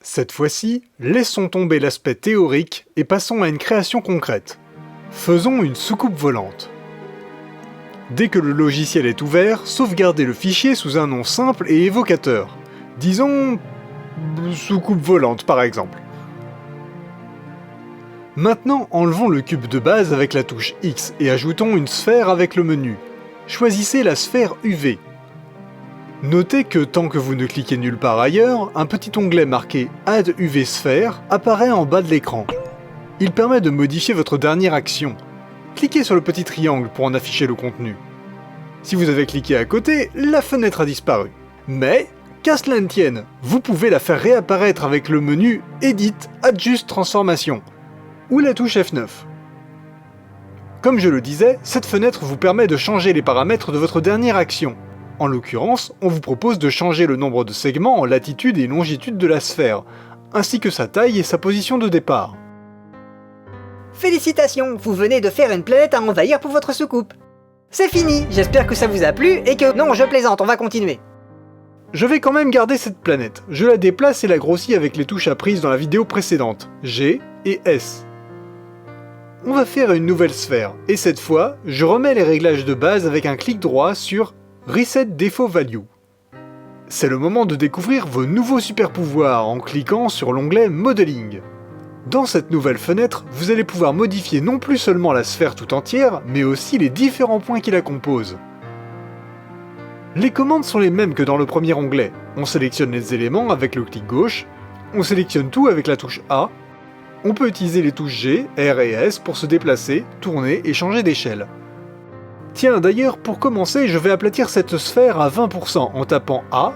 Cette fois-ci, laissons tomber l'aspect théorique et passons à une création concrète. Faisons une soucoupe volante. Dès que le logiciel est ouvert, sauvegardez le fichier sous un nom simple et évocateur. Disons... soucoupe volante par exemple. Maintenant, enlevons le cube de base avec la touche X et ajoutons une sphère avec le menu. Choisissez la sphère UV. Notez que tant que vous ne cliquez nulle part ailleurs, un petit onglet marqué Add UV Sphere apparaît en bas de l'écran. Il permet de modifier votre dernière action. Cliquez sur le petit triangle pour en afficher le contenu. Si vous avez cliqué à côté, la fenêtre a disparu. Mais, qu'à cela ne tienne, vous pouvez la faire réapparaître avec le menu Edit Adjust Transformation ou la touche F9. Comme je le disais, cette fenêtre vous permet de changer les paramètres de votre dernière action. En l'occurrence, on vous propose de changer le nombre de segments en latitude et longitude de la sphère, ainsi que sa taille et sa position de départ. Félicitations, vous venez de faire une planète à envahir pour votre soucoupe. C'est fini, j'espère que ça vous a plu et que... Non, je plaisante, on va continuer. Je vais quand même garder cette planète. Je la déplace et la grossis avec les touches apprises dans la vidéo précédente, G et S. On va faire une nouvelle sphère, et cette fois, je remets les réglages de base avec un clic droit sur Reset Default Value. C'est le moment de découvrir vos nouveaux super pouvoirs en cliquant sur l'onglet Modeling. Dans cette nouvelle fenêtre, vous allez pouvoir modifier non plus seulement la sphère tout entière, mais aussi les différents points qui la composent. Les commandes sont les mêmes que dans le premier onglet. On sélectionne les éléments avec le clic gauche, on sélectionne tout avec la touche A, on peut utiliser les touches G, R et S pour se déplacer, tourner et changer d'échelle. Tiens, d'ailleurs, pour commencer, je vais aplatir cette sphère à 20% en tapant A,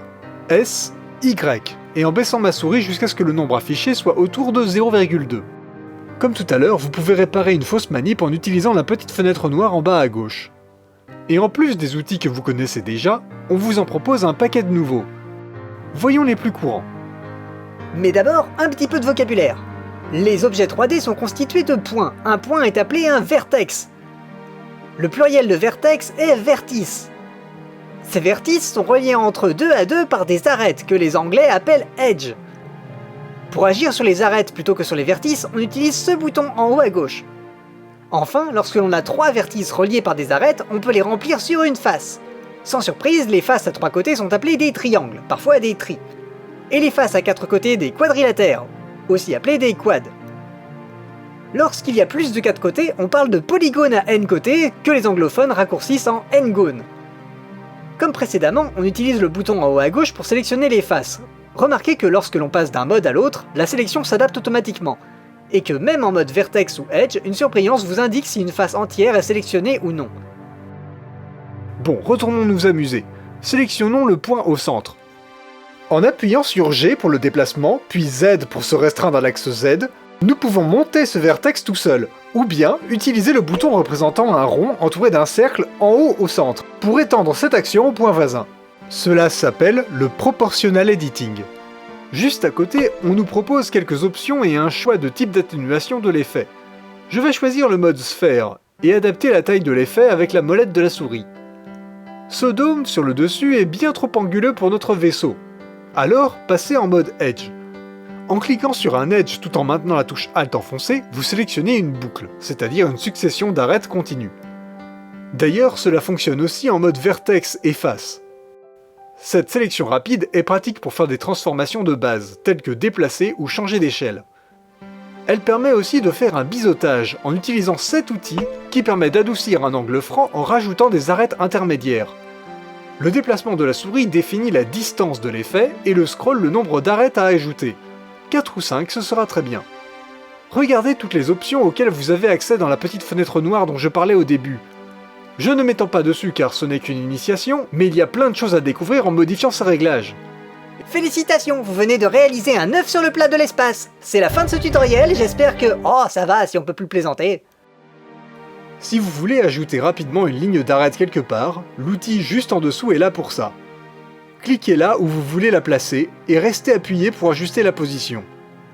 S, Y, et en baissant ma souris jusqu'à ce que le nombre affiché soit autour de 0,2. Comme tout à l'heure, vous pouvez réparer une fausse manip en utilisant la petite fenêtre noire en bas à gauche. Et en plus des outils que vous connaissez déjà, on vous en propose un paquet de nouveaux. Voyons les plus courants. Mais d'abord, un petit peu de vocabulaire. Les objets 3D sont constitués de points. Un point est appelé un vertex. Le pluriel de vertex est vertice. Ces vertices sont reliés entre eux 2 à 2 par des arêtes que les Anglais appellent edge. Pour agir sur les arêtes plutôt que sur les vertices, on utilise ce bouton en haut à gauche. Enfin, lorsque l'on a 3 vertices reliés par des arêtes, on peut les remplir sur une face. Sans surprise, les faces à 3 côtés sont appelées des triangles, parfois des tris. Et les faces à 4 côtés des quadrilatères, aussi appelés des quads. Lorsqu'il y a plus de 4 côtés, on parle de polygone à n côtés, que les anglophones raccourcissent en n-gone. Comme précédemment, on utilise le bouton en haut à gauche pour sélectionner les faces. Remarquez que lorsque l'on passe d'un mode à l'autre, la sélection s'adapte automatiquement, et que même en mode vertex ou edge, une surbrillance vous indique si une face entière est sélectionnée ou non. Bon, retournons nous amuser. Sélectionnons le point au centre. En appuyant sur G pour le déplacement, puis Z pour se restreindre à l'axe Z, nous pouvons monter ce vertex tout seul, ou bien utiliser le bouton représentant un rond entouré d'un cercle en haut au centre, pour étendre cette action au point voisin. Cela s'appelle le proportional editing. Juste à côté, on nous propose quelques options et un choix de type d'atténuation de l'effet. Je vais choisir le mode sphère, et adapter la taille de l'effet avec la molette de la souris. Ce dôme sur le dessus est bien trop anguleux pour notre vaisseau. Alors, passez en mode Edge. En cliquant sur un Edge tout en maintenant la touche Alt enfoncée, vous sélectionnez une boucle, c'est-à-dire une succession d'arêtes continues. D'ailleurs, cela fonctionne aussi en mode Vertex et Face. Cette sélection rapide est pratique pour faire des transformations de base, telles que déplacer ou changer d'échelle. Elle permet aussi de faire un biseautage en utilisant cet outil qui permet d'adoucir un angle franc en rajoutant des arêtes intermédiaires. Le déplacement de la souris définit la distance de l'effet et le scroll le nombre d'arêtes à ajouter. 4 ou 5, ce sera très bien. Regardez toutes les options auxquelles vous avez accès dans la petite fenêtre noire dont je parlais au début. Je ne m'étends pas dessus car ce n'est qu'une initiation, mais il y a plein de choses à découvrir en modifiant ces réglages. Félicitations, vous venez de réaliser un œuf sur le plat de l'espace. C'est la fin de ce tutoriel, j'espère que... Oh, ça va, si on peut plus plaisanter. Si vous voulez ajouter rapidement une ligne d'arête quelque part, l'outil juste en dessous est là pour ça. Cliquez là où vous voulez la placer, et restez appuyé pour ajuster la position.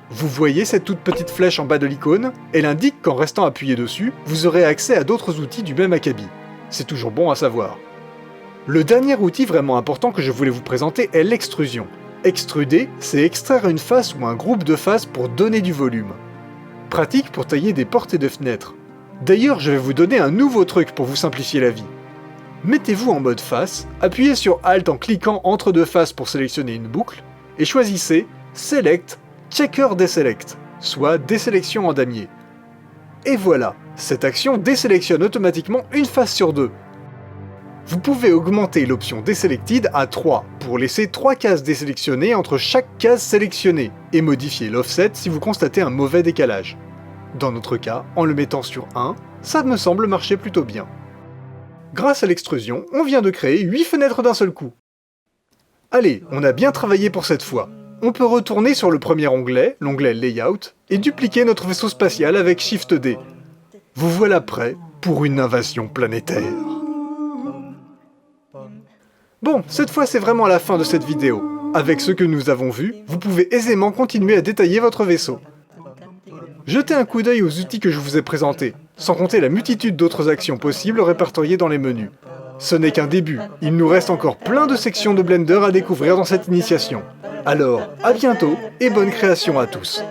Vous voyez cette toute petite flèche en bas de l'icône? Elle indique qu'en restant appuyé dessus, vous aurez accès à d'autres outils du même acabit. C'est toujours bon à savoir. Le dernier outil vraiment important que je voulais vous présenter est l'extrusion. Extruder, c'est extraire une face ou un groupe de faces pour donner du volume. Pratique pour tailler des portes et des fenêtres. D'ailleurs, je vais vous donner un nouveau truc pour vous simplifier la vie. Mettez-vous en mode face, appuyez sur Alt en cliquant entre deux faces pour sélectionner une boucle, et choisissez Select Checker Deselect, soit désélection en damier. Et voilà, cette action désélectionne automatiquement une face sur deux. Vous pouvez augmenter l'option Deselected à 3 pour laisser 3 cases désélectionnées entre chaque case sélectionnée, et modifier l'offset si vous constatez un mauvais décalage. Dans notre cas, en le mettant sur 1, ça me semble marcher plutôt bien. Grâce à l'extrusion, on vient de créer 8 fenêtres d'un seul coup. Allez, on a bien travaillé pour cette fois. On peut retourner sur le premier onglet, l'onglet Layout, et dupliquer notre vaisseau spatial avec Shift D. Vous voilà prêt pour une invasion planétaire. Bon, cette fois c'est vraiment la fin de cette vidéo. Avec ce que nous avons vu, vous pouvez aisément continuer à détailler votre vaisseau. Jetez un coup d'œil aux outils que je vous ai présentés, sans compter la multitude d'autres actions possibles répertoriées dans les menus. Ce n'est qu'un début, il nous reste encore plein de sections de Blender à découvrir dans cette initiation. Alors, à bientôt et bonne création à tous.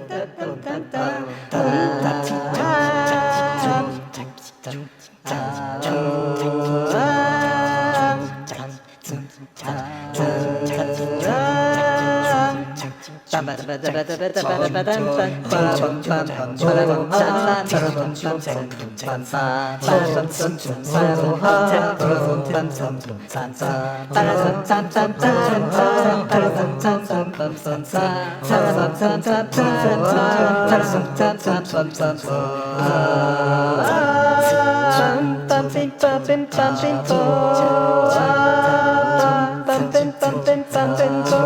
Bumpin', bumpin', bumpin',